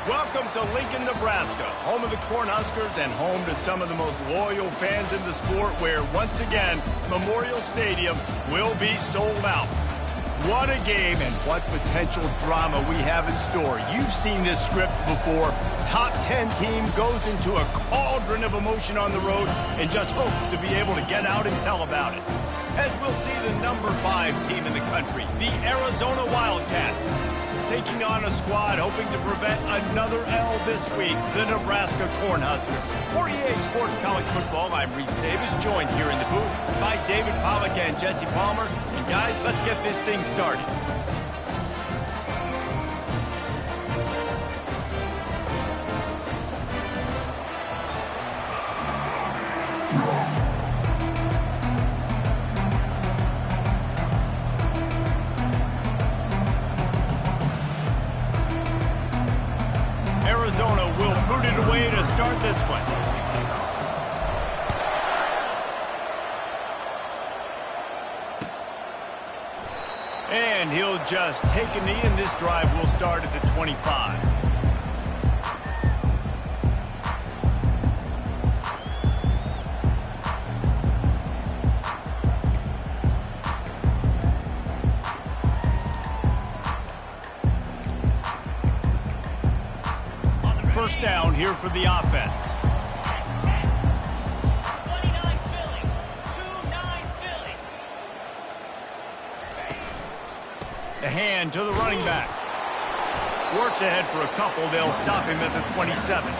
Welcome to Lincoln, Nebraska, home of the Cornhuskers and home to some of the most loyal fans in the sport where, once again, Memorial Stadium will be sold out. What a game and what potential drama we have in store. You've seen this script before. Top 10 team goes into a cauldron of emotion on the road and just hopes to be able to get out and tell about it. As we'll see the number 5 team in the country, the Arizona Wildcats, taking on a squad hoping to prevent another L this week, the Nebraska Cornhuskers. For EA Sports College Football, I'm Reese Davis, joined here in the booth by David Pollack and Jesse Palmer. And guys, let's get this thing started. Arizona will boot it away to start this one. And he'll just take a knee, and this drive will start at the 25. First down here for the offense. 29 Philly. 2-9 Philly. The hand to the running back. Works ahead for a couple. They'll stop him at the 27.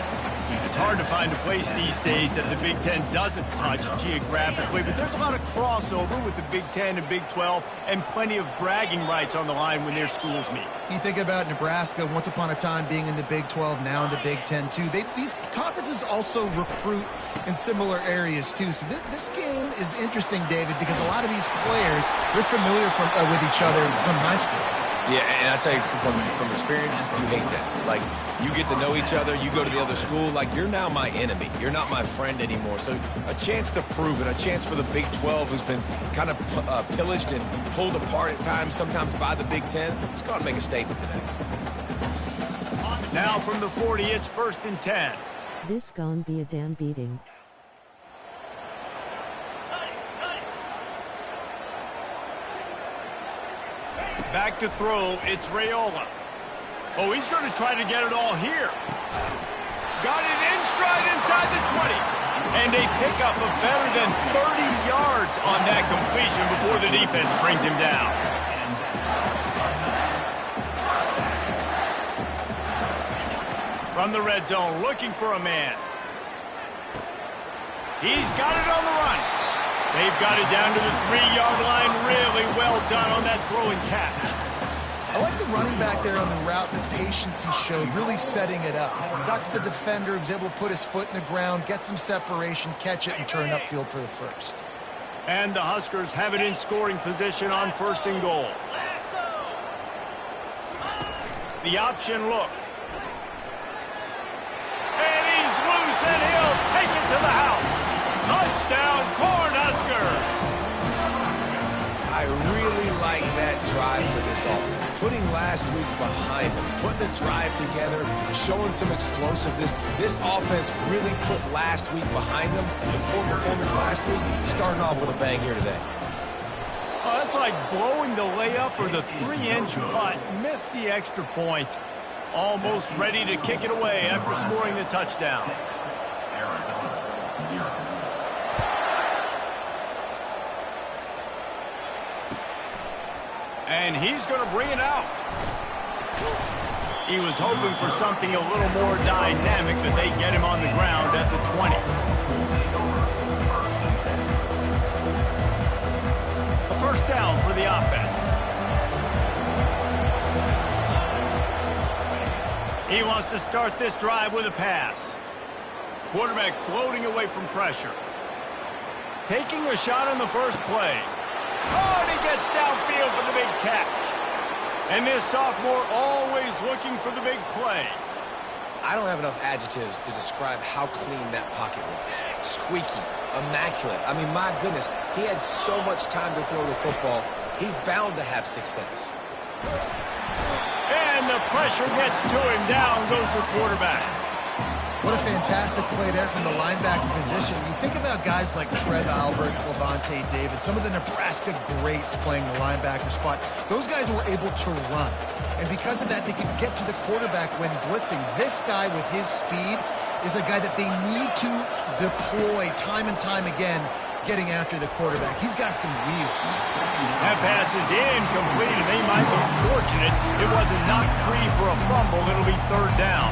It's hard to find a place these days that the Big Ten doesn't touch geographically, but there's a lot of crossover with the Big Ten and Big 12 and plenty of bragging rights on the line when their schools meet. You think about Nebraska, once upon a time being in the Big 12, now in the Big 10 too. These conferences also recruit in similar areas too. So this game is interesting, David, because a lot of these players, they're familiar with each other from high school. Yeah, and I tell you, from experience, you hate that. Like, you get to know each other, you go to the other school, like, you're now my enemy. You're not my friend anymore. So a chance to prove it, a chance for the Big 12, who's been kind of pillaged and pulled apart at times, sometimes by the Big 10. It's got to make a statement today. Now from the 40, it's 1st and 10. This gon' be a damn beating. Back to throw, it's Raiola. Oh, he's going to try to get it all here. Got it in stride inside the 20. And a pickup of better than 30 yards on that completion before the defense brings him down. From the red zone, looking for a man. He's got it on the run. They've got it down to the 3-yard line. Really well done on that throw and catch. I like the running back there on the route and the patience he showed, really setting it up. He got to the defender, was able to put his foot in the ground, get some separation, catch it, and turn upfield for the first. And the Huskers have it in scoring position on 1st and goal. The option look. And he's loose, and he'll take it to the house. Touchdown, Cornhuskers! I really like that drive for this offense. Putting last week behind them, putting the drive together, showing some explosiveness. This offense really put last week behind them. The poor performance last week, starting off with a bang here today. Oh, that's like blowing the layup or the 3-inch putt. Missed the extra point. Almost ready to kick it away after scoring the touchdown. Arizona 0. And he's going to bring it out. He was hoping for something a little more dynamic, but they get him on the ground at the 20. A first down for the offense. He wants to start this drive with a pass. Quarterback floating away from pressure. Taking a shot on the first play. Oh, and he gets downfield for the big catch. And this sophomore always looking for the big play. I don't have enough adjectives to describe how clean that pocket was. Squeaky, immaculate. I mean, my goodness, he had so much time to throw the football. He's bound to have success. And the pressure gets to him. Down goes the quarterback. What a fantastic play there from the linebacker position. You think about guys like Trev Alberts, Levante David, some of the Nebraska greats playing the linebacker spot. Those guys were able to run. And because of that, they could get to the quarterback when blitzing. This guy with his speed is a guy that they need to deploy time and time again, getting after the quarterback. He's got some wheels. That pass is incomplete, and they might be fortunate it wasn't knocked free for a fumble. It'll be third down.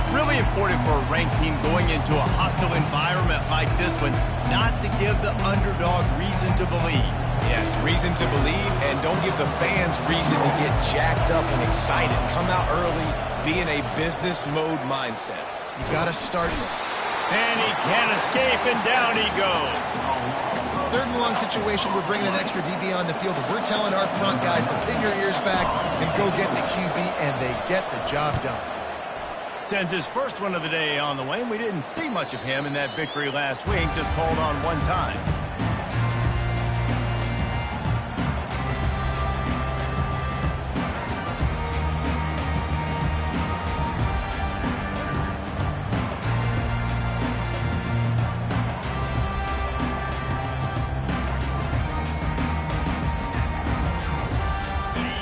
Really important for a ranked team going into a hostile environment like this one, not to give the underdog reason to believe. Yes, reason to believe, and don't give the fans reason to get jacked up and excited. Come out early, be in a business mode mindset. You got to start. And he can't escape, and down he goes. Third and long situation, we're bringing an extra DB on the field. We're telling our front guys to pin your ears back and go get the QB, and they get the job done. Sends his first one of the day on the way. We didn't see much of him in that victory last week, just called on one time.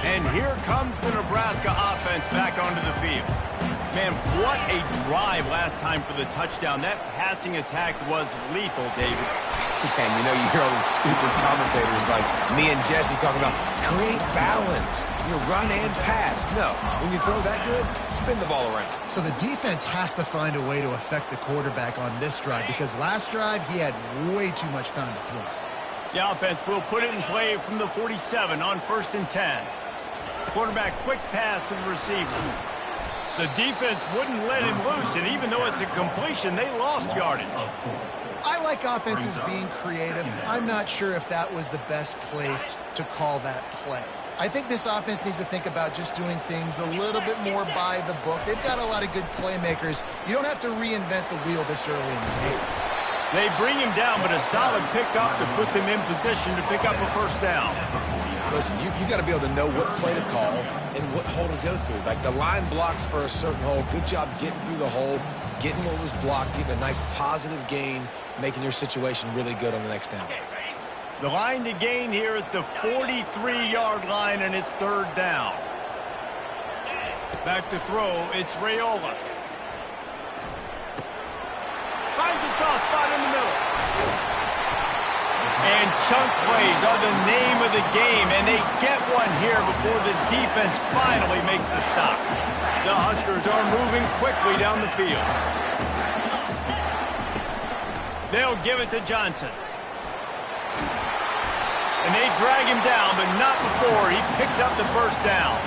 And here comes the Nebraska offense back onto the field. Man, what a drive last time for the touchdown. That passing attack was lethal, David. Yeah, and you know, you hear all these stupid commentators like me and Jesse talking about create balance, run and pass. No, when you throw that good, spin the ball around. So the defense has to find a way to affect the quarterback on this drive, because last drive he had way too much time to throw. The offense will put it in play from the 47 on 1st and 10. Quarterback quick pass to the receiver. The defense wouldn't let him loose, and even though it's a completion, they lost yardage. I like offenses being creative. I'm not sure if that was the best place to call that play. I think this offense needs to think about just doing things a little bit more by the book. They've got a lot of good playmakers. You don't have to reinvent the wheel this early in the game. They bring him down, but a solid pickup to put them in position to pick up a first down. Listen, you got to be able to know what play to call and what hole to go through. Like the line blocks for a certain hole. Good job getting through the hole, getting what was blocked, getting a nice positive gain, making your situation really good on the next down. The line to gain here is the 43-yard line, and it's third down. Back to throw, it's Raiola. Finds a soft spot in the middle. And chunk plays are the name of the game, and they get one here before the defense finally makes the stop. The Huskers are moving quickly down the field. They'll give it to Johnson. And they drag him down, but not before he picks up the first down.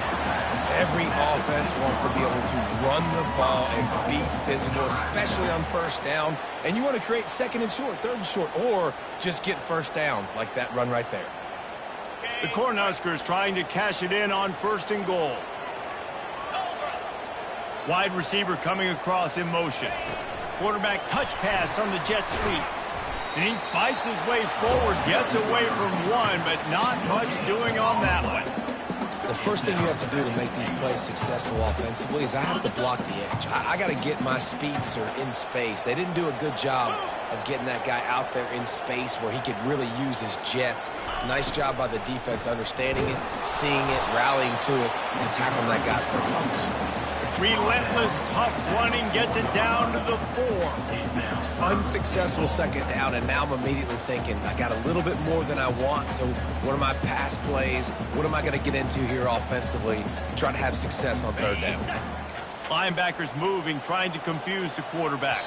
Every offense wants to be able to run the ball and be physical, especially on first down. And you want to create second and short, third and short, or just get first downs like that run right there. The Cornhuskers trying to cash it in on 1st and goal. Wide receiver coming across in motion. Quarterback touch pass on the jet sweep. And he fights his way forward, gets away from one, but not much doing on that one. The first thing you have to do to make these plays successful offensively is I have to block the edge. I got to get my speedster in space. They didn't do a good job of getting that guy out there in space where he could really use his jets. Nice job by the defense understanding it, seeing it, rallying to it, and tackling that guy for a loss. Relentless, tough running gets it down to the 4. Unsuccessful second down, and now I'm immediately thinking, I got a little bit more than I want, so what are my pass plays? What am I going to get into here offensively to try to have success on third down? Linebackers moving, trying to confuse the quarterback.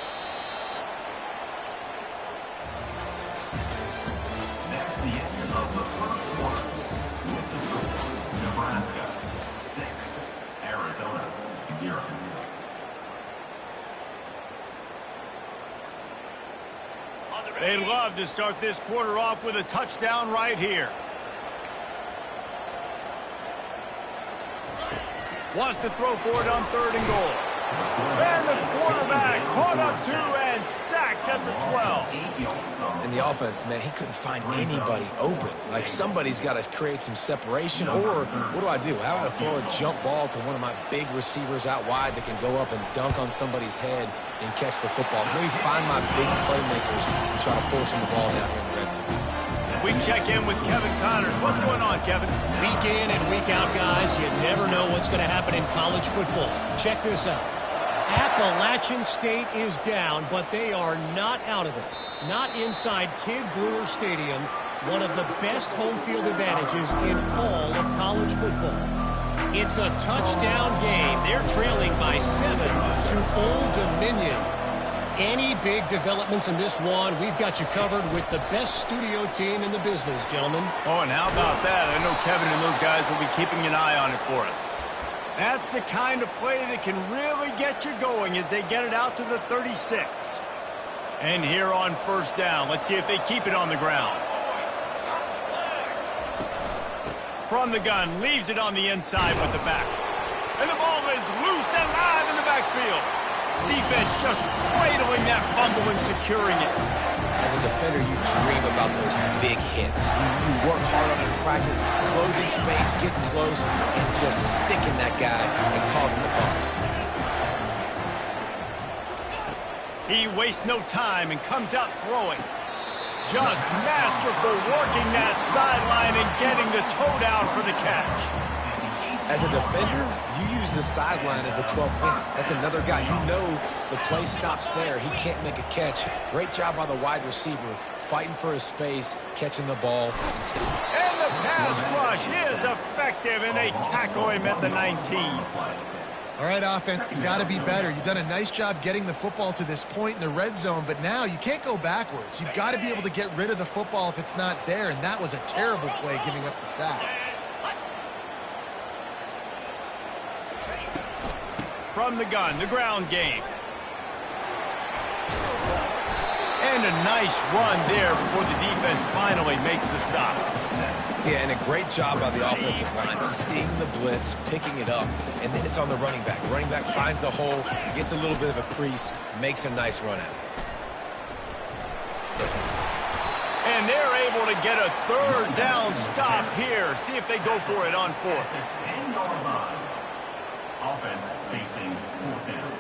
That's the end of the first quarter. With the score, Nebraska 6, Arizona 0. They'd love to start this quarter off with a touchdown right here. Wants to throw for it on 3rd and goal. And the quarterback caught up to and sacked at the 12. And the offense, man, he couldn't find anybody open. Like, somebody's got to create some separation, or what do? How about I throw a jump ball to one of my big receivers out wide that can go up and dunk on somebody's head and catch the football? Maybe find my big playmakers and try to force them the ball down here in the red zone. We check in with Kevin Connors. What's going on, Kevin? Week in and week out, guys, you never know what's going to happen in college football. Check this out. Appalachian State is down, but they are not out of it. Not inside Kidd Brewer Stadium, one of the best home field advantages in all of college football. It's a touchdown game. They're trailing by 7 to Old Dominion. Any big developments in this one, we've got you covered with the best studio team in the business, gentlemen. Oh, and how about that? I know Kevin and those guys will be keeping an eye on it for us. That's the kind of play that can really get you going as they get it out to the 36. And here on first down, let's see if they keep it on the ground. From the gun, leaves it on the inside with the back. And the ball is loose and live in the backfield. Defense just cradling that fumble and securing it. As a defender, you dream about those big hits. You work hard on it in practice, closing space, getting close, and just sticking that guy and causing the fumble. He wastes no time and comes out throwing. Just masterful working that sideline and getting the toe down for the catch. As a defender, you use the sideline as the 12th man. That's another guy. You know the play stops there. He can't make a catch. Great job by the wide receiver, fighting for his space, catching the ball. And the pass rush is effective, and they tackle him at the 19. All right, offense has got to be better. You've done a nice job getting the football to this point in the red zone, but now you can't go backwards. You've got to be able to get rid of the football if it's not there, and that was a terrible play giving up the sack. From the gun, the ground game. And a nice run there before the defense finally makes the stop. Yeah, and a great job by the offensive line, seeing the blitz, picking it up, and then it's on the running back. The running back finds a hole, gets a little bit of a crease, makes a nice run at it. And they're able to get a third down stop here. See if they go for it on fourth. End-yard line. Offense facing fourth down.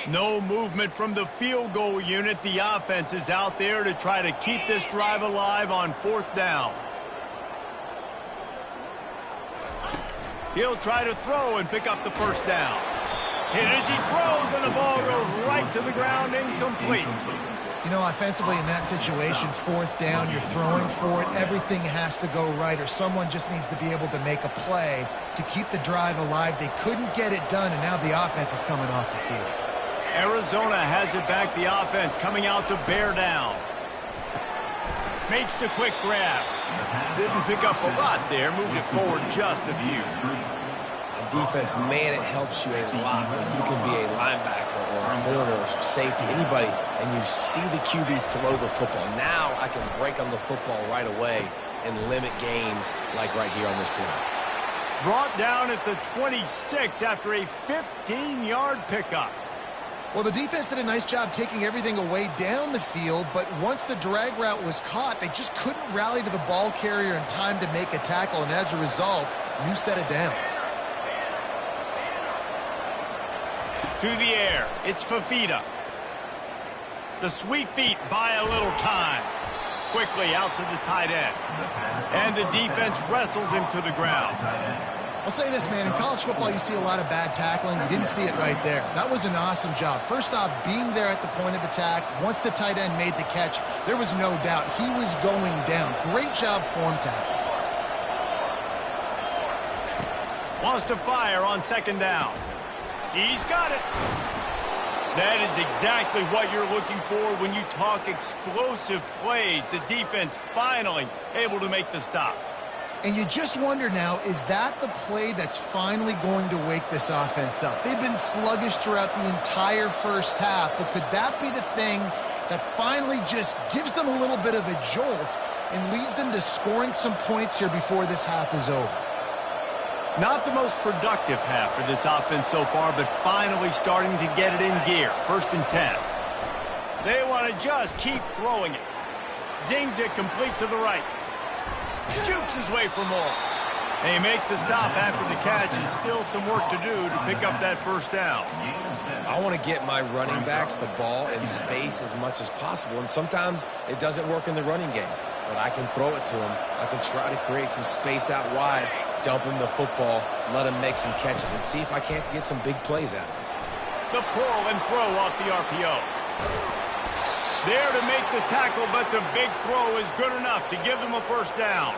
No movement from the field goal unit. The offense is out there to try to keep this drive alive on fourth down. He'll try to throw and pick up the first down. Hit as he throws, and the ball goes right to the ground, incomplete. You know, offensively in that situation, fourth down, you're throwing for it. Everything has to go right, or someone just needs to be able to make a play to keep the drive alive. They couldn't get it done, and now the offense is coming off the field. Arizona has it back, the offense coming out to bear down. Makes the quick grab. Didn't pick up a lot there, moved it forward just a few. Defense, man, it helps you a lot when you can be a linebacker or a corner or safety, anybody, and you see the QB throw the football. Now I can break on the football right away and limit gains like right here on this play. Brought down at the 26 after a 15-yard pickup. Well, the defense did a nice job taking everything away down the field, but once the drag route was caught, they just couldn't rally to the ball carrier in time to make a tackle, and as a result, new set of downs. To the air, it's Fafita. The sweet feet buy a little time. Quickly out to the tight end. And the defense wrestles him to the ground. I'll say this, man, in college football you see a lot of bad tackling. You didn't see it right there. That was an awesome job. First off, being there at the point of attack. Once the tight end made the catch, there was no doubt he was going down. Great job form tackle. Wants to fire on second down. He's got it. That is exactly what you're looking for when you talk explosive plays. The defense finally able to make the stop. And you just wonder now, is that the play that's finally going to wake this offense up? They've been sluggish throughout the entire first half, but could that be the thing that finally just gives them a little bit of a jolt and leads them to scoring some points here before this half is over. Not the most productive half for this offense so far, but finally starting to get it in gear. 1st and 10. They want to just keep throwing it. Zings it complete to the right. Jukes his way for more. They make the stop after the catch, and still some work to do to pick up that 1st down. I want to get my running backs the ball in space as much as possible, and sometimes it doesn't work in the running game. But I can throw it to them. I can try to create some space out wide, dump him the football, let him make some catches, and see if I can't get some big plays out of him. The pull and throw off the RPO. There to make the tackle, but the big throw is good enough to give them a 1st down.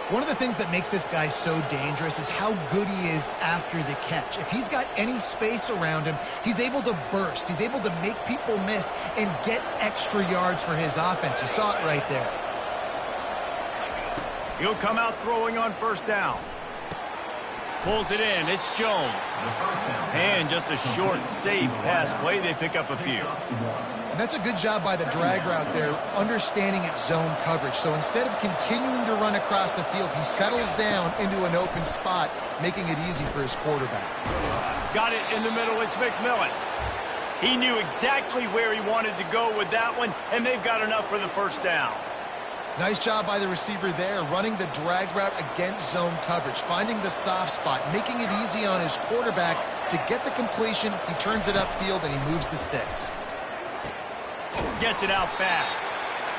One of the things that makes this guy so dangerous is how good he is after the catch. If he's got any space around him, he's able to burst. He's able to make people miss and get extra yards for his offense. You saw it right there. He'll come out throwing on 1st down. Pulls it in. It's Jones. And just a short, safe pass play. They pick up a few. And that's a good job by the drag route there, understanding its zone coverage. So instead of continuing to run across the field, he settles down into an open spot, making it easy for his quarterback. Got it in the middle. It's McMillan. He knew exactly where he wanted to go with that one, and they've got enough for the 1st down. Nice job by the receiver there, running the drag route against zone coverage, finding the soft spot, making it easy on his quarterback to get the completion. He turns it upfield, and he moves the sticks. Gets it out fast.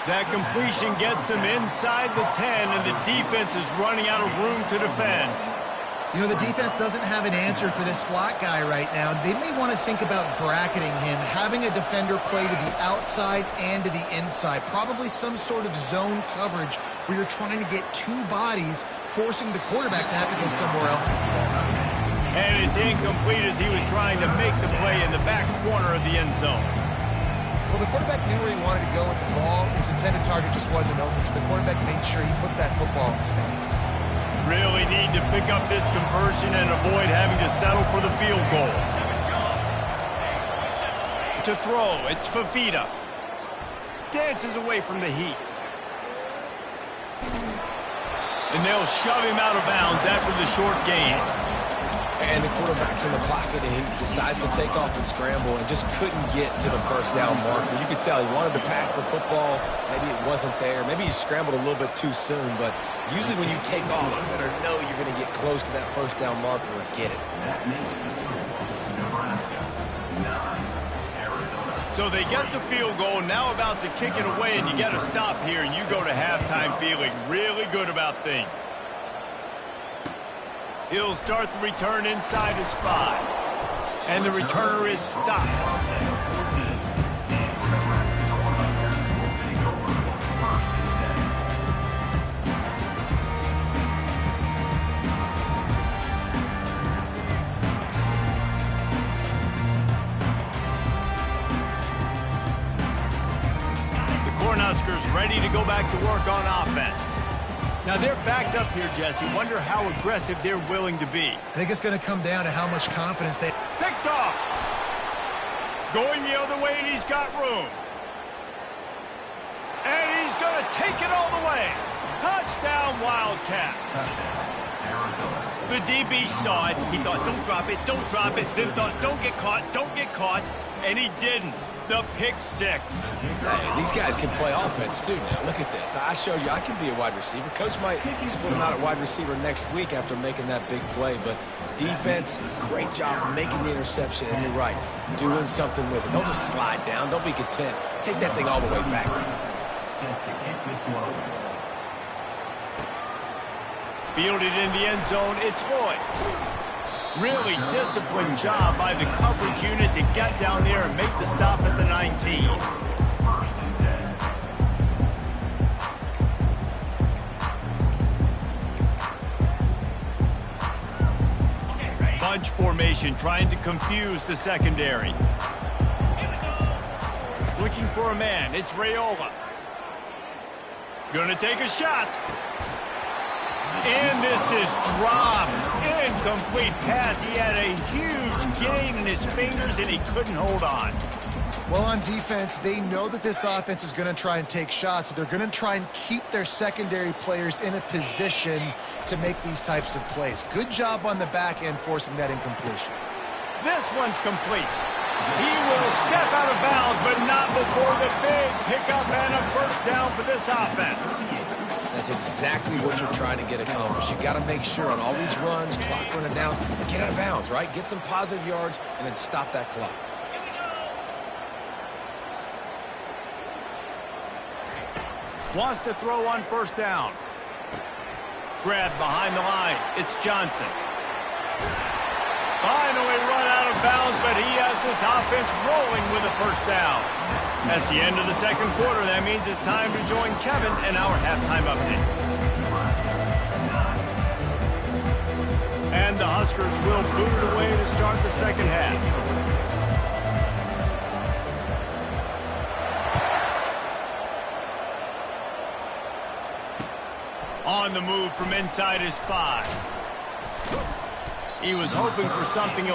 That completion gets them inside the 10, and the defense is running out of room to defend. You know, the defense doesn't have an answer for this slot guy right now. They may want to think about bracketing him, having a defender play to the outside and to the inside. Probably some sort of zone coverage where you're trying to get 2 bodies, forcing the quarterback to have to go somewhere else with the ball. And it's incomplete as he was trying to make the play in the back corner of the end zone. Well, the quarterback knew where he wanted to go with the ball. His intended target just wasn't open, so the quarterback made sure he put that football in the stands. Really need to pick up this conversion and avoid having to settle for the field goal. To throw, it's Fafita. Dances away from the heat. And they'll shove him out of bounds after the short gain. And the quarterback's in the pocket, and he decides to take off and scramble and just couldn't get to the 1st down marker. You could tell he wanted to pass the football. Maybe it wasn't there. Maybe he scrambled a little bit too soon. But usually when you take off, you better know you're going to get close to that 1st down marker or get it. Nebraska 9, Arizona. So they get the field goal, now about to kick it away, and you get a stop here, and you go to halftime feeling really good about things. He'll start the return inside his 5. And the returner is stopped. The Cornhuskers ready to go back to work on offense. Now, they're backed up here, Jesse. Wonder how aggressive they're willing to be. I think it's going to come down to how much confidence they... Picked off. Going the other way, and he's got room. And he's going to take it all the way. Touchdown, Wildcats. The DB saw it. He thought, don't drop it, don't drop it. Then thought, don't get caught. And he didn't. The pick 6. Hey, these guys can play offense, too, now. Look at this. I showed you I can be a wide receiver. Coach might split him out at wide receiver next week after making that big play. But defense, great job making the interception. And you're right, doing something with it. Don't just slide down. Don't be content. Take that thing all the way back. Set to kick this one. Fielded in the end zone, it's Lloyd. Really disciplined job by the coverage unit to get down there and make the stop at the 19. Bunch formation trying to confuse the secondary. Looking for a man, it's Raiola. Gonna take a shot. And this is dropped. Incomplete pass. He had a huge gain in his fingers, and he couldn't hold on. Well, on defense, they know that this offense is going to try and take shots, so they're going to try and keep their secondary players in a position to make these types of plays. Good job on the back end forcing that incompletion. This one's complete. He will step out of bounds, but not before the big pickup and a first down for this offense. That's exactly what you're trying to get accomplished. You got to make sure on all these runs, clock running down, get out of bounds, right? Get some positive yards and then stop that clock. Wants to throw on first down. Grabbed behind the line. It's Johnson. Finally run out of bounds, but he has this offense rolling with a first down. That's the end of the second quarter. That means it's time to join Kevin in our halftime update. And the Huskers will boot it away to start the second half. On the move from inside his 5. He was hoping for something.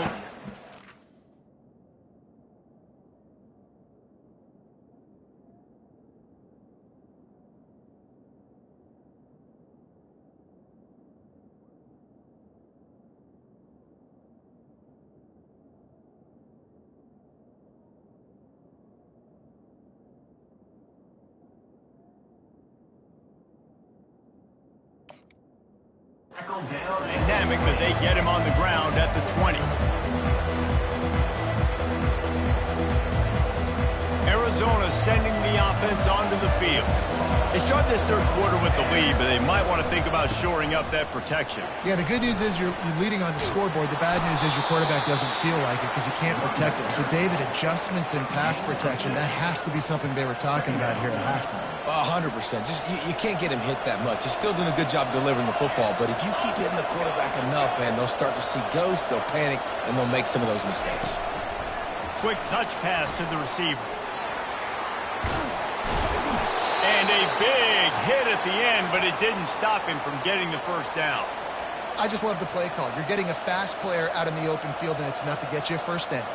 Dynamic, but they get him on the ground at the 20. Arizona sending the offense onto the field. They start this third quarter with the lead, but they might want to think about shoring up that protection. Yeah, the good news is you're leading on the scoreboard. The bad news is your quarterback doesn't feel like it because you can't protect him. So, David, adjustments in pass protection, that has to be something they were talking about here at halftime. 100%. Just you can't get him hit that much. He's still doing a good job delivering the football, but if you keep hitting the quarterback enough, man, they'll start to see ghosts, they'll panic, and they'll make some of those mistakes. Quick touch pass to the receiver. And a big hit at the end, but it didn't stop him from getting the first down. I just love the play call. You're getting a fast player out in the open field, and it's enough to get you a first down.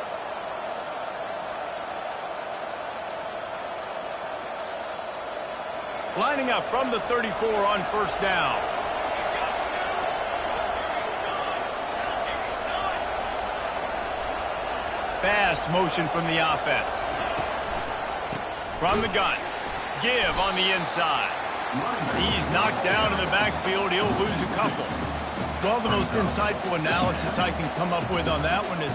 Lining up from the 34 on first down. Fast motion from the offense. From the gun. Give on the inside. He's knocked down in the backfield. He'll lose a couple. Well, the most insightful analysis I can come up with on that one is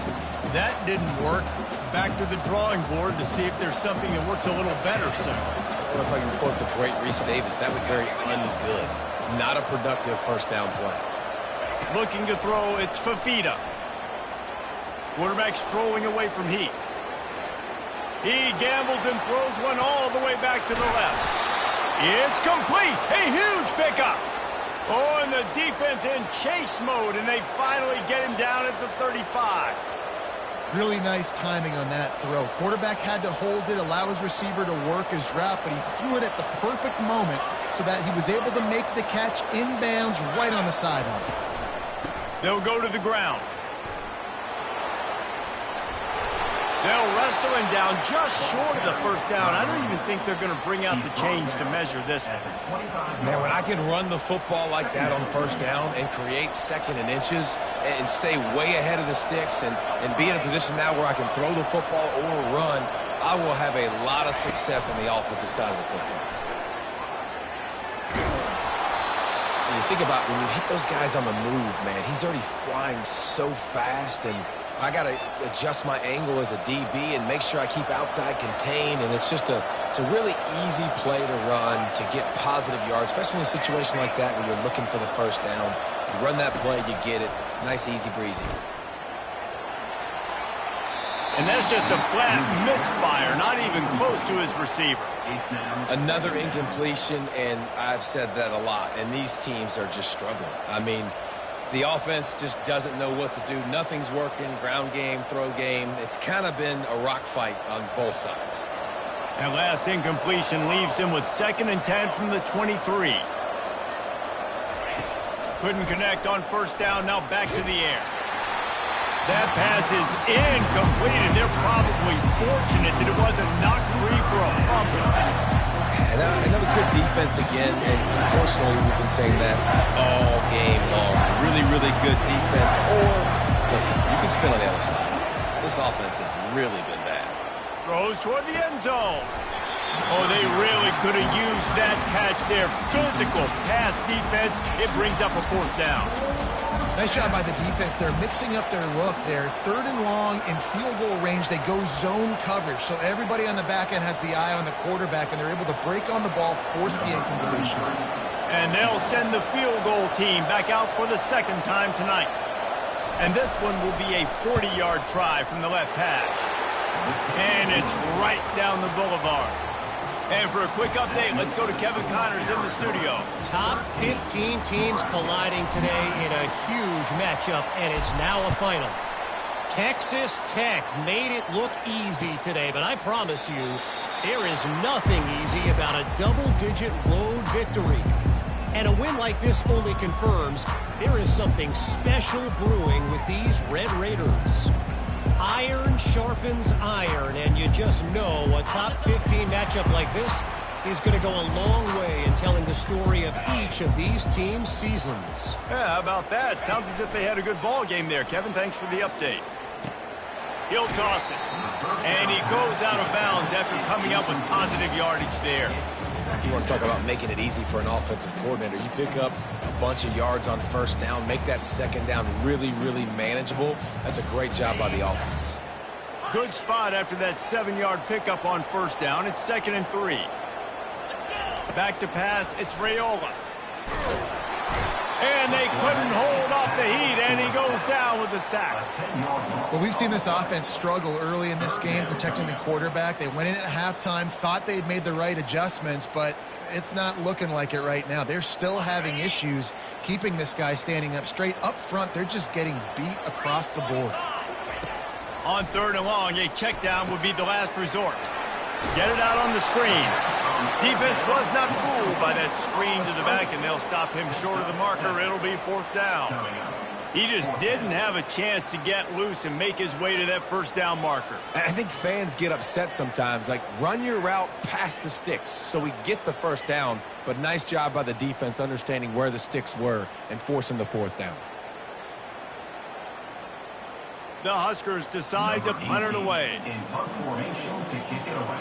that didn't work. Back to the drawing board to see if there's something that works a little better soon. I don't know if I can quote the great Reese Davis. That was very ungood. Not a productive first down play. Looking to throw, it's Fafita. Quarterback strolling away from Heat. He gambles and throws one all the way back to the left. It's complete. A huge pickup. Oh, and the defense in chase mode, and they finally get him down at the 35. Really nice timing on that throw. Quarterback had to hold it, allow his receiver to work his route, but he threw it at the perfect moment so that he was able to make the catch inbounds right on the sideline. They'll go to the ground. They'll wrestle him down just short of the first down. I don't even think they're going to bring out the chains to measure this one. Man, when I can run the football like that on first down and create second and inches and stay way ahead of the sticks and be in a position now where I can throw the football or run, I will have a lot of success on the offensive side of the football. When you think about when you hit those guys on the move, man, he's already flying so fast, and I got to adjust my angle as a DB and make sure I keep outside contained, and it's a really easy play to run to get positive yards, especially in a situation like that where you're looking for the first down. You run that play, you get it. Nice, easy, breezy. And that's just a flat misfire, not even close to his receiver. Another incompletion, and I've said that a lot, and these teams are just struggling. I mean, the offense just doesn't know what to do. Nothing's working. Ground game, throw game. It's kind of been a rock fight on both sides. That last incompletion leaves him with 2nd and 10 from the 23. Couldn't connect on first down. Now back to the air. That pass is incomplete, and they're probably fortunate that it wasn't knocked free for a fumble. And that was good defense again, and unfortunately we've been saying that all game long. Really, really good defense, or, listen, you can spin on the other side. This offense has really been bad. Throws toward the end zone. Oh, they really could have used that catch there. Physical pass defense. It brings up a 4th down. Nice job by the defense. They're mixing up their look. They're 3rd and long in field goal range. They go zone coverage. So everybody on the back end has the eye on the quarterback, and they're able to break on the ball, force the incompletion. And they'll send the field goal team back out for the 2nd time tonight. And this one will be a 40-yard try from the left hash. And it's right down the boulevard. And for a quick update, let's go to Kevin Connors in the studio. Top 15 teams colliding today in a huge matchup, and it's now a final. Texas Tech made it look easy today, but I promise you, there is nothing easy about a double-digit road victory. And a win like this only confirms there is something special brewing with these Red Raiders. Iron sharpens iron, and you just know a top 15 matchup like this is going to go a long way in telling the story of each of these teams' seasons. Yeah, how about that? Sounds as if they had a good ball game there. Kevin, thanks for the update. He'll toss it. And he goes out of bounds after coming up with positive yardage there. You want to talk about making it easy for an offensive coordinator. You pick up a bunch of yards on 1st down, make that 2nd down really, really manageable. That's a great job by the offense. Good spot after that 7-yard pickup on 1st down. It's 2nd and 3. Back to pass. It's Raiola. And they couldn't hold off the heat, and he goes down with the sack. Well, we've seen this offense struggle early in this game, protecting the quarterback. They went in at halftime, thought they'd made the right adjustments, but it's not looking like it right now. They're still having issues keeping this guy standing up straight. Up front, they're just getting beat across the board. On 3rd and long, a check down would be the last resort. Get it out on the screen. Defense was not fooled by that screen to the back, and they'll stop him short of the marker. It'll be 4th down. He just didn't have a chance to get loose and make his way to that 1st down marker. I think fans get upset sometimes, like run your route past the sticks so we get the 1st down, but nice job by the defense understanding where the sticks were and forcing the 4th down. The Huskers decide to punt it away. In punt formation to kick it away.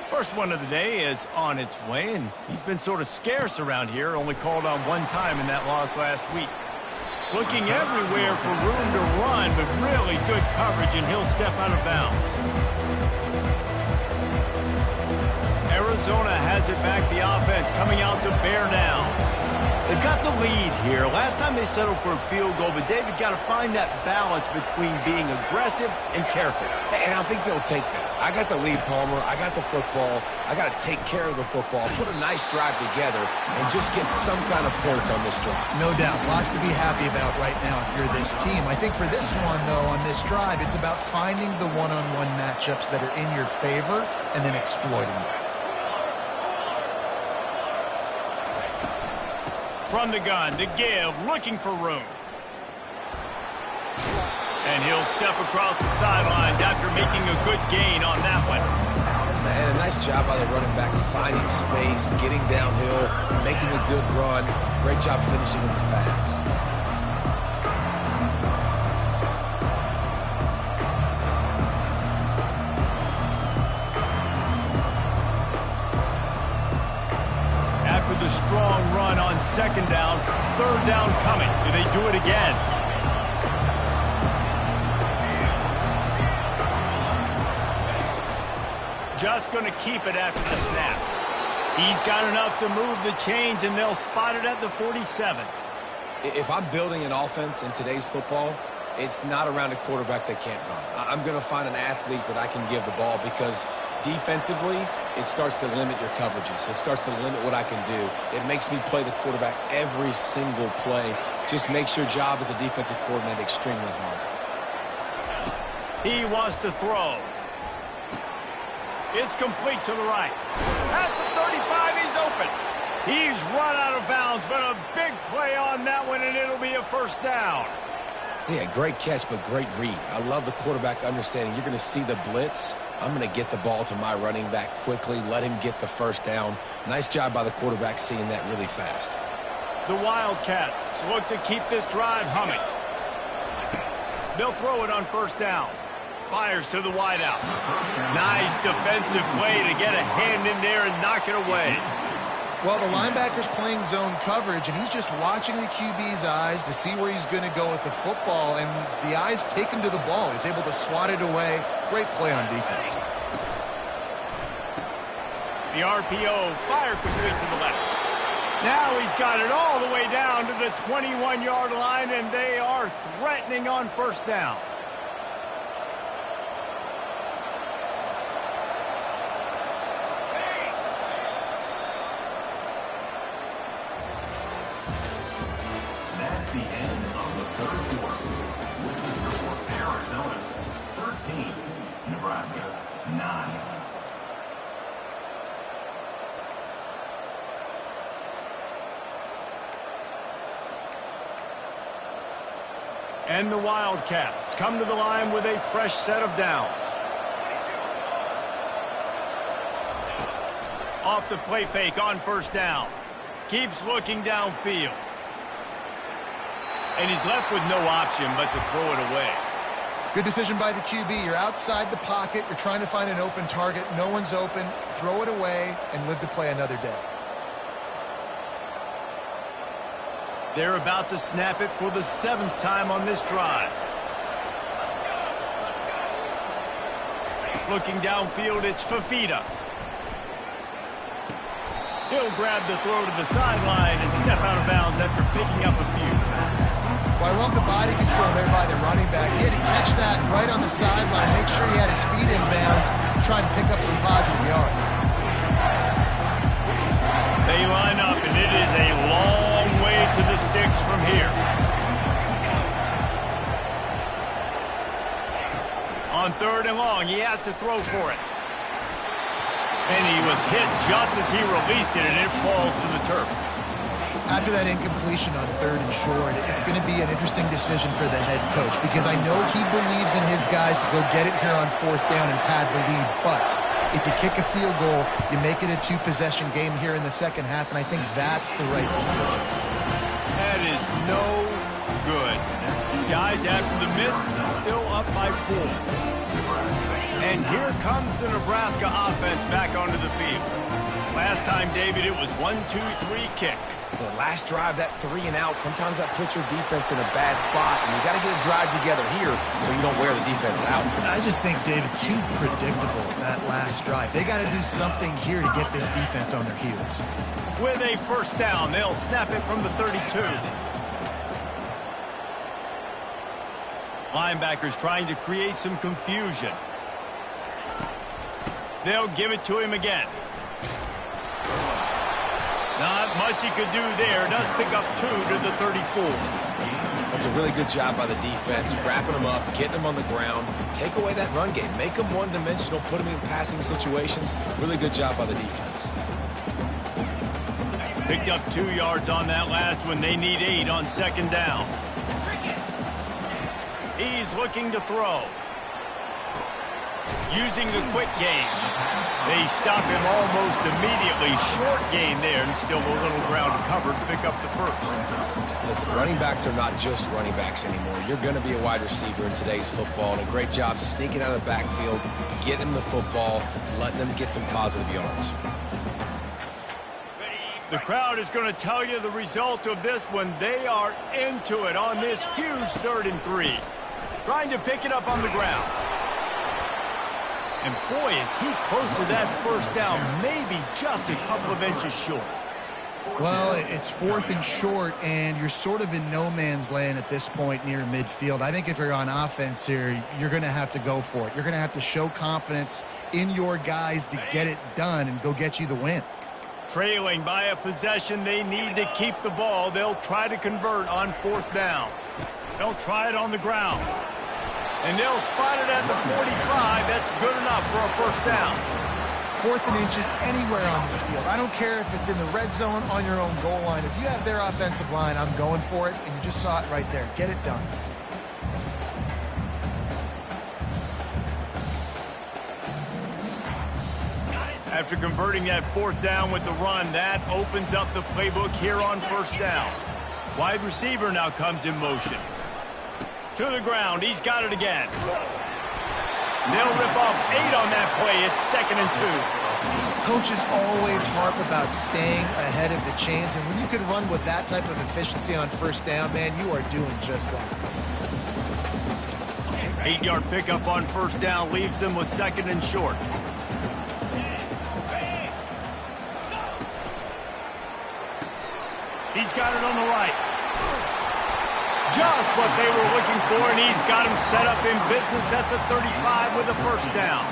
First one of the day is on its way, and he's been sort of scarce around here, only called on 1 time in that loss last week. Looking everywhere for room to run, but really good coverage, and he'll step out of bounds. Arizona has it back, the offense coming out to bear down. They've got the lead here. Last time they settled for a field goal, but David got to find that balance between being aggressive and careful. And I think they'll take that. I got the lead, Palmer. I got the football. I got to take care of the football, put a nice drive together, and just get some kind of points on this drive. No doubt. Lots to be happy about right now if you're this team. I think for this one, though, on this drive, it's about finding the one-on-one matchups that are in your favor and then exploiting them. From the gun to give, looking for room. And he'll step across the sidelines after making a good gain on that one. And a nice job by the running back, finding space, getting downhill, making a good run. Great job finishing with his pads. After the strong run on 2nd down, 3rd down coming. Do they do it again? Just going to keep it after the snap. He's got enough to move the chains, and they'll spot it at the 47. If I'm building an offense in today's football, it's not around a quarterback that can't run. I'm going to find an athlete that I can give the ball because defensively, it starts to limit your coverages. It starts to limit what I can do. It makes me play the quarterback every single play. Just makes your job as a defensive coordinator extremely hard. He wants to throw. It's complete to the right. At the 35, he's open. He's run out of bounds, but a big play on that one, and it'll be a 1st down. Yeah, great catch, but great read. I love the quarterback understanding you're going to see the blitz. I'm going to get the ball to my running back quickly, let him get the first down. Nice job by the quarterback seeing that really fast. The Wildcats look to keep this drive humming. They'll throw it on first down. Fires to the wideout. Nice defensive play to get a hand in there and knock it away. Well, the linebacker's playing zone coverage, and he's just watching the QB's eyes to see where he's going to go with the football, and the eyes take him to the ball. He's able to swat it away. Great play on defense. The RPO, fire complete to the left. Now he's got it all the way down to the 21-yard line, and they are threatening on first down. That's the end of the third quarter. With the score, Arizona 13, Nebraska 9. And the Wildcats come to the line with a fresh set of downs. Off the play fake on first down. Keeps looking downfield. And he's left with no option but to throw it away. Good decision by the QB. You're outside the pocket. You're trying to find an open target. No one's open. Throw it away and live to play another day. They're about to snap it for the 7th time on this drive. Looking downfield, it's Fafita. He'll grab the throw to the sideline and step out of bounds after picking up a few. Well, I love the body control there by the running back. He had to catch that right on the sideline, make sure he had his feet in bounds, try and pick up some positive yards. They line up, and it is a long way to the sticks from here. On 3rd and long, he has to throw for it. And he was hit just as he released it, and it falls to the turf. After that incompletion on 3rd and short, it's going to be an interesting decision for the head coach because I know he believes in his guys to go get it here on 4th down and pad the lead, but if you kick a field goal, you make it a 2-possession game here in the second half, and I think that's the right decision. That is no good. Guys, after the miss, still up by 4. And here comes the Nebraska offense back onto the field. Last time, David, it was 1-2-3 kick. The last drive, that 3 and out, sometimes that puts your defense in a bad spot, and you got to get a drive together here so you don't wear the defense out. I just think, David, too predictable, that last drive. They got to do something here to get this defense on their heels. With a first down, they'll snap it from the 32. Linebackers trying to create some confusion. They'll give it to him again. Not much he could do there. Does pick up 2 to the 34. That's a really good job by the defense, wrapping them up, getting them on the ground, take away that run game, make them one-dimensional, put them in passing situations. Really good job by the defense. Picked up 2 yards on that last one. They need 8 on 2nd down. He's looking to throw. Using the quick game. They stop him almost immediately. Short gain there, and still a little ground covered to pick up the first. Listen, running backs are not just running backs anymore. You're going to be a wide receiver in today's football, and a great job sneaking out of the backfield, getting them the football, letting them get some positive yards. The crowd is going to tell you the result of this one. They are into it on this huge 3rd and 3. Trying to pick it up on the ground. And boy, is he close to that first down, maybe just a couple of inches short. Well, it's 4th and short, and you're sort of in no man's land at this point near midfield. I think if you're on offense here, you're going to have to go for it. You're going to have to show confidence in your guys to get it done and go get you the win. Trailing by a possession, they need to keep the ball. They'll try to convert on 4th down. They'll try it on the ground. And they'll spot it at the 45. That's good enough for a first down. 4th and inches anywhere on this field. I don't care if it's in the red zone, on your own goal line. If you have their offensive line, I'm going for it, and you just saw it right there. Get it done. After converting that 4th down with the run, that opens up the playbook here on 1st down. Wide receiver now comes in motion. To the ground. He's got it again. They'll rip off 8 on that play. It's 2nd and 2. Coaches always harp about staying ahead of the chains, and when you can run with that type of efficiency on 1st down, man, you are doing just that. 8-yard pickup on 1st down leaves them with 2nd and short. He's got it on the right. Just what they were looking for, and he's got him set up in business at the 35 with a 1st down.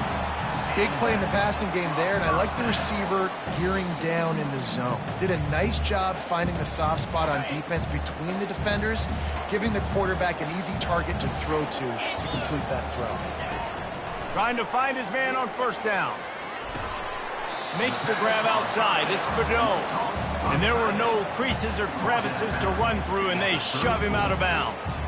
Big play in the passing game there, and I like the receiver gearing down in the zone. Did a nice job finding the soft spot on defense between the defenders, giving the quarterback an easy target to throw to complete that throw. Trying to find his man on 1st down. Makes the grab outside. It's Fedot. And there were no creases or crevices to run through, and they shove him out of bounds.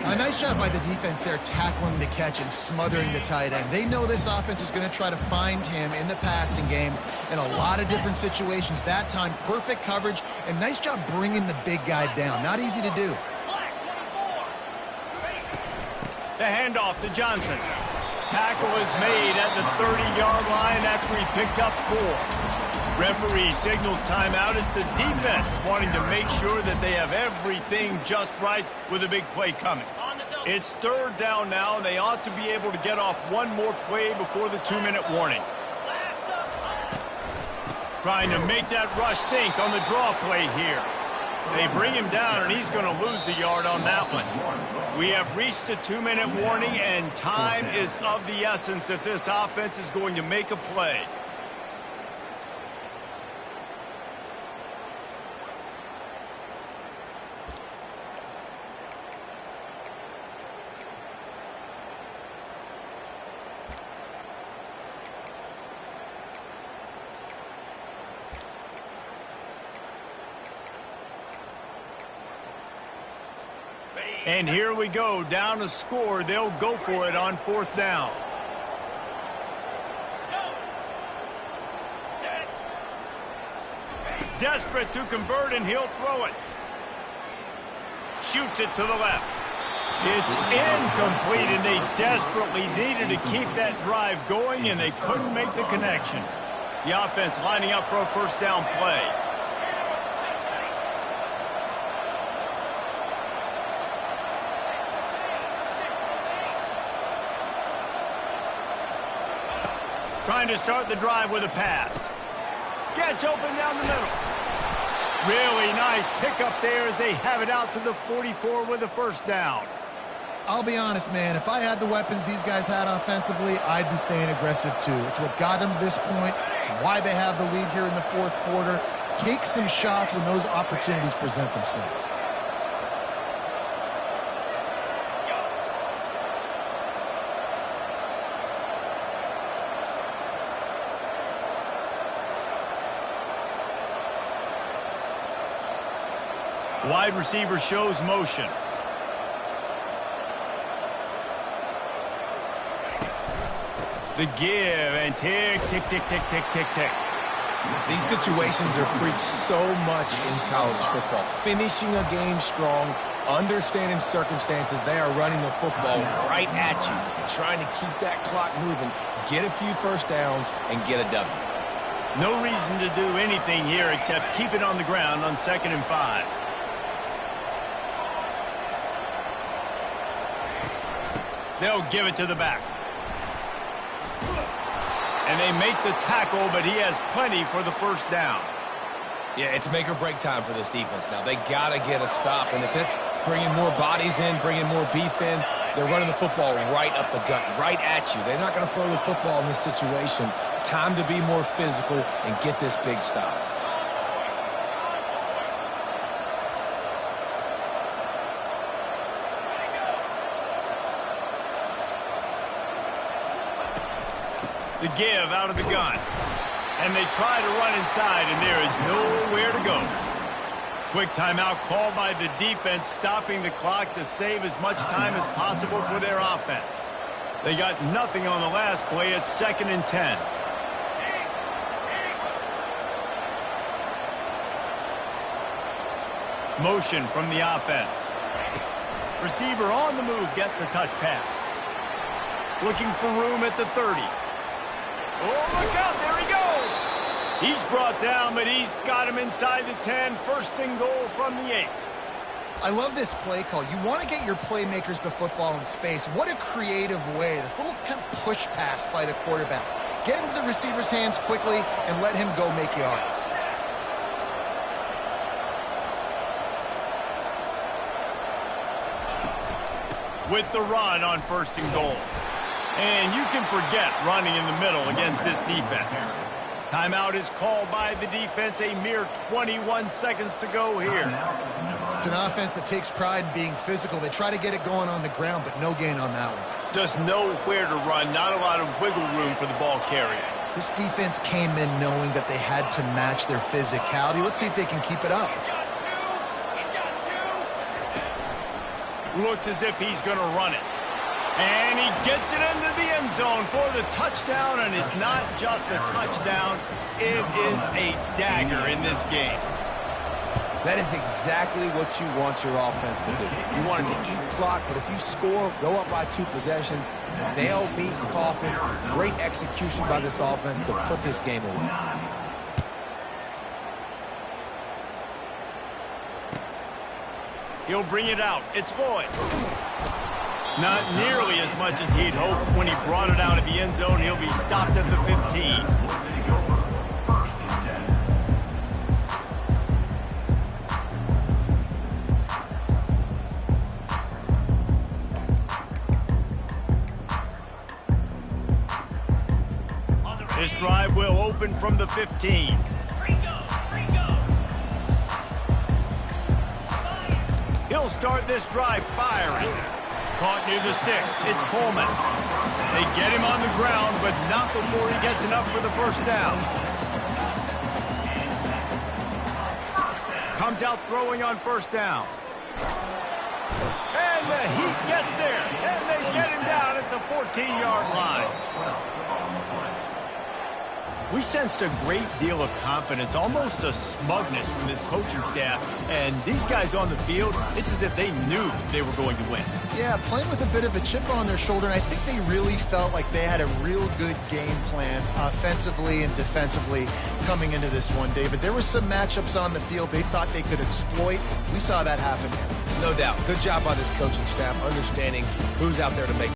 A nice job by the defense there, tackling the catch and smothering the tight end. They know this offense is going to try to find him in the passing game in a lot of different situations. That time, perfect coverage, and nice job bringing the big guy down. Not easy to do. The handoff to Johnson. Tackle is made at the 30-yard line after he picked up 4. Referee signals timeout. It's the defense wanting to make sure that they have everything just right with a big play coming. It's 3rd down now, and they ought to be able to get off one more play before the 2-minute warning. Trying to make that rush think on the draw play here. They bring him down, and he's going to lose a yard on that one. We have reached the 2-minute warning, and time is of the essence if this offense is going to make a play. And here we go, down a score. They'll go for it on 4th down. Desperate to convert, and he'll throw it. Shoots it to the left. It's incomplete, and they desperately needed to keep that drive going, and they couldn't make the connection. The offense lining up for a 1st down play. Trying to start the drive with a pass. Gets open down the middle. Really nice pickup there as they have it out to the 44 with a 1st down. I'll be honest, man. If I had the weapons these guys had offensively, I'd be staying aggressive too. It's what got them to this point. It's why they have the lead here in the 4th quarter. Take some shots when those opportunities present themselves. Wide receiver shows motion. The give, and tick, tick, tick, tick, tick, tick, tick. These situations are preached so much in college football. Finishing a game strong, understanding circumstances. They are running the football right at you, trying to keep that clock moving, get a few 1st downs, and get a W. No reason to do anything here except keep it on the ground on 2nd and 5. They'll give it to the back. And they make the tackle, but he has plenty for the 1st down. Yeah, it's make or break time for this defense now. They got to get a stop, and if it's bringing more bodies in, bringing more beef in, they're running the football right up the gut, right at you. They're not going to throw the football in this situation. Time to be more physical and get this big stop. The give out of the gun. And they try to run inside, and there is nowhere to go. Quick timeout called by the defense, stopping the clock to save as much time as possible for their offense. They got nothing on the last play. It's 2nd and 10. Motion from the offense. Receiver on the move gets the touch pass. Looking for room at the 30. Oh, look out, there he goes. He's brought down, but he's got him inside the 10. First and goal from the 8. I love this play call. You want to get your playmakers the football in space. What a creative way. This little kind of push pass by the quarterback. Get into the receiver's hands quickly and let him go make yards. With the run on first and goal. And you can forget running in the middle against this defense. Timeout is called by the defense. A mere 21 seconds to go here. It's an offense that takes pride in being physical. They try to get it going on the ground, but no gain on that one. Just nowhere to run. Not a lot of wiggle room for the ball carrier. This defense came in knowing that they had to match their physicality. Let's see if they can keep it up. Looks as if he's going to run it. And he gets it into the end zone for the touchdown, and it's not just a touchdown, it is a dagger in this game. That is exactly what you want your offense to do. You want it to eat clock, but if you score, go up by 2 possessions, nail, meet, coffin. Great execution by this offense to put this game away. He'll bring it out. It's Lloyd. Not nearly as much as he'd hoped when he brought it out of the end zone. He'll be stopped at the 15. This drive will open from the 15. He'll start this drive firing. Caught near the sticks. It's Coleman. They get him on the ground, but not before he gets enough for the first down. Comes out throwing on first down. And the Heat gets there. And they get him down at the 14-yard line. We sensed a great deal of confidence, almost a smugness from this coaching staff. And these guys on the field, it's as if they knew they were going to win. Yeah, playing with a bit of a chip on their shoulder, and I think they really felt like they had a real good game plan offensively and defensively coming into this one, David. There were some matchups on the field they thought they could exploit. We saw that happen here. No doubt. Good job by this coaching staff understanding who's out there to make